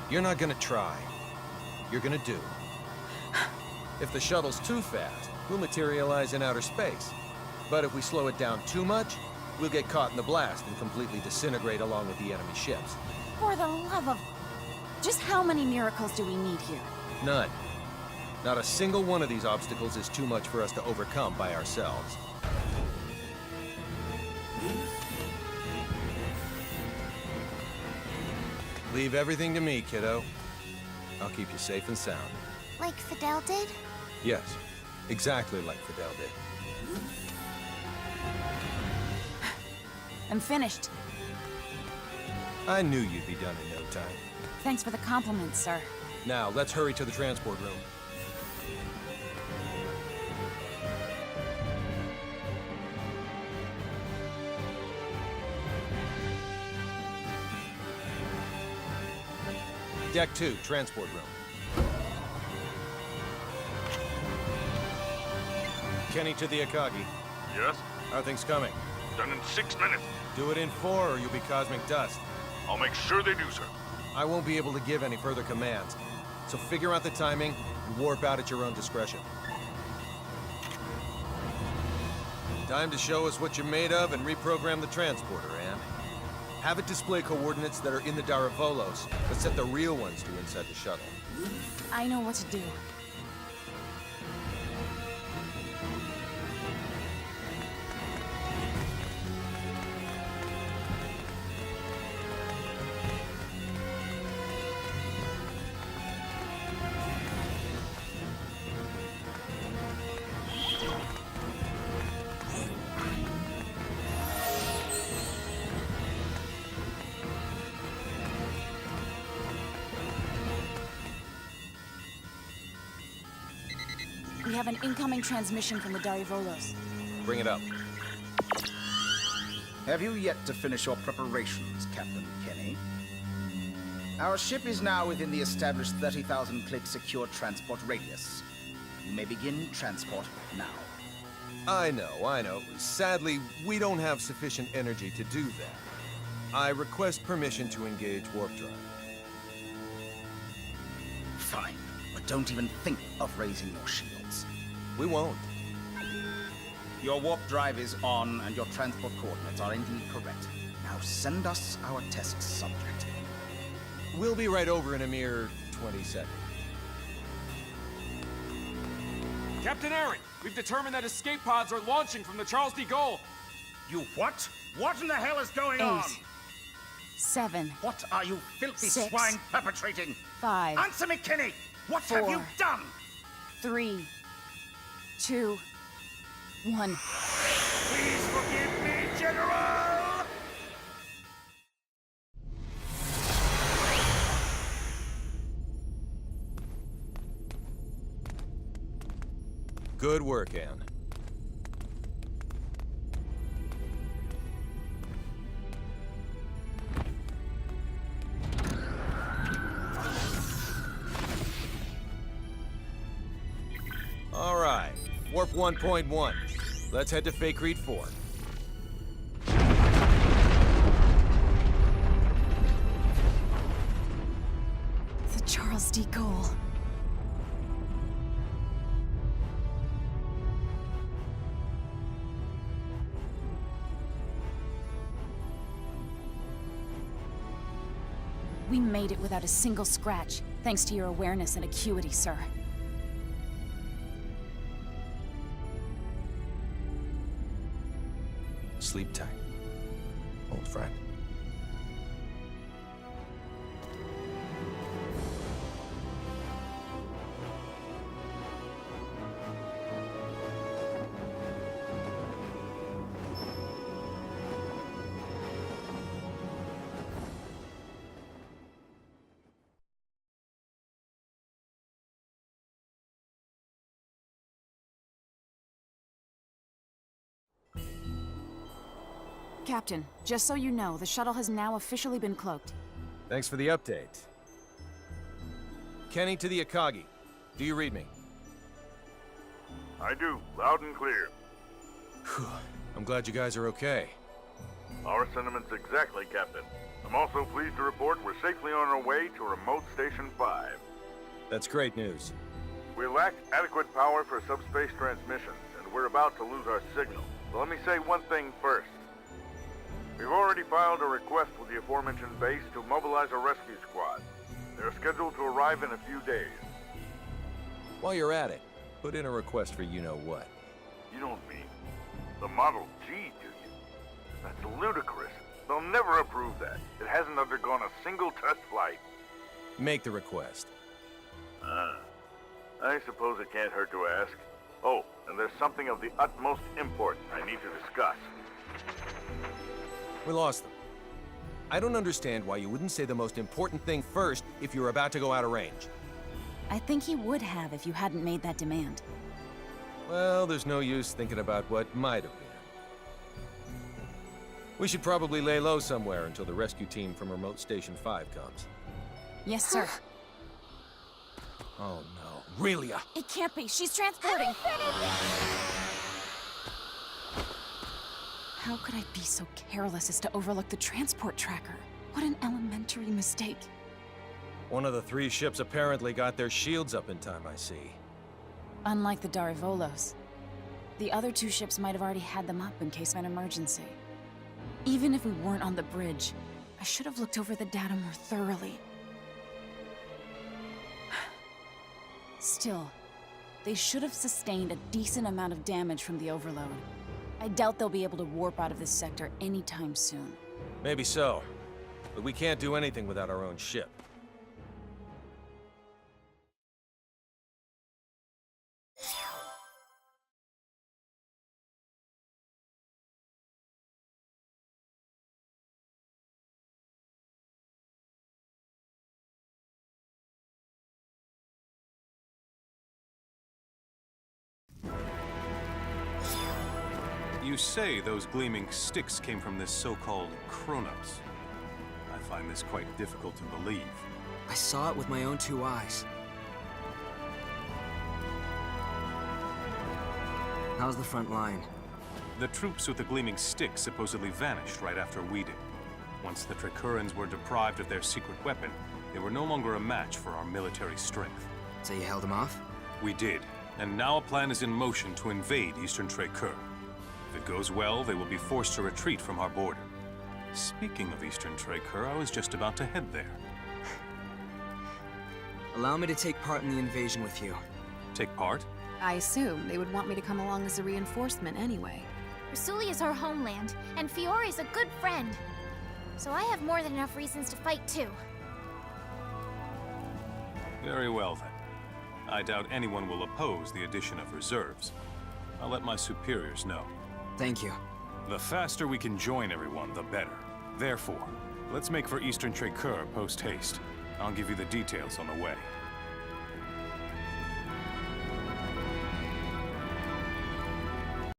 You're not gonna try. You're gonna do. If the shuttle's too fast, we'll materialize in outer space. But if we slow it down too much, we'll get caught in the blast and completely disintegrate along with the enemy ships. For the love of... Just how many miracles do we need here? None. Not a single one of these obstacles is too much for us to overcome by ourselves. Leave everything to me, kiddo. I'll keep you safe and sound. Like Fidel did? Yes, exactly like Fidel did. I'm finished. I knew you'd be done in no time. Thanks for the compliment, sir. Now, let's hurry to the transport room. Deck 2, transport room. Kenny to the Akagi. Yes? How are things coming? Done in 6 minutes. Do it in 4 or you'll be cosmic dust. I'll make sure they do, sir. I won't be able to give any further commands, so figure out the timing and warp out at your own discretion. Time to show us what you're made of and reprogram the transporter, Anne. Have it display coordinates that are in the Daravolos, but set the real ones to inside the shuttle. I know what to do. We have an incoming transmission from the Daravolos. Bring it up. Have you yet to finish your preparations, Captain Kenny? Our ship is now within the established 30,000 click secure transport radius. You may begin transport now. I know. Sadly, we don't have sufficient energy to do that. I request permission to engage warp drive. Fine, but don't even think of raising your shields. We won't. Your warp drive is on, and your transport coordinates are indeed correct. Now send us our test subject. We'll be right over in a mere 20 seconds. Captain Aaron, we've determined that escape pods are launching from the Charles de Gaulle. You what? What in the hell is going 8, on? 7, What are you filthy 6, swine perpetrating? 5, Answer me, Kenny! What have you 4, done? 3, 2, 1. Please forgive me, General! Good work, Anne. All right, warp 1.1. Let's head to Fake Reed 4. The Charles de Gaulle. We made it without a single scratch, thanks to your awareness and acuity, sir. Sleep tight, old friend. Captain, just so you know, the shuttle has now officially been cloaked. Thanks for the update. Kenny to the Akagi. Do you read me? I do, loud and clear. Whew. I'm glad you guys are okay. Our sentiments exactly, Captain. I'm also pleased to report we're safely on our way to Remote Station 5. That's great news. We lack adequate power for subspace transmissions, and we're about to lose our signal. So let me say one thing first. We've already filed a request with the aforementioned base to mobilize a rescue squad. They're scheduled to arrive in a few days. While you're at it, put in a request for you-know-what. You don't mean the Model G, do you? That's ludicrous. They'll never approve that. It hasn't undergone a single test flight. Make the request. I suppose it can't hurt to ask. Oh, and there's something of the utmost import I need to discuss. We lost them. I don't understand why you wouldn't say the most important thing first if you're about to go out of range. I think he would have if you hadn't made that demand. Well, there's no use thinking about what might have been. We should probably lay low somewhere until the rescue team from Remote Station 5 comes. Yes, sir. Oh no, Relia! It can't be. She's transporting. How could I be so careless as to overlook the transport tracker? What an elementary mistake. One of the 3 ships apparently got their shields up in time, I see. Unlike the Darivolos, the other 2 ships might have already had them up in case of an emergency. Even if we weren't on the bridge, I should have looked over the data more thoroughly. Still, they should have sustained a decent amount of damage from the overload. I doubt they'll be able to warp out of this sector anytime soon. Maybe so, but we can't do anything without our own ship. You say those gleaming sticks came from this so-called Kronos. I find this quite difficult to believe. I saw it with my own 2 eyes. How's the front line? The troops with the gleaming sticks supposedly vanished right after we did. Once the Tricurans were deprived of their secret weapon, they were no longer a match for our military strength. So you held them off? We did, and now a plan is in motion to invade Eastern Tricur. If it goes well, they will be forced to retreat from our border. Speaking of Eastern Tricur, I was just about to head there. Allow me to take part in the invasion with you. Take part? I assume they would want me to come along as a reinforcement anyway. Rasuli is our homeland, and Fiore's a good friend. So I have more than enough reasons to fight too. Very well then. I doubt anyone will oppose the addition of reserves. I'll let my superiors know. Thank you. The faster we can join everyone, the better. Therefore, let's make for Eastern Tricur post-haste. I'll give you the details on the way.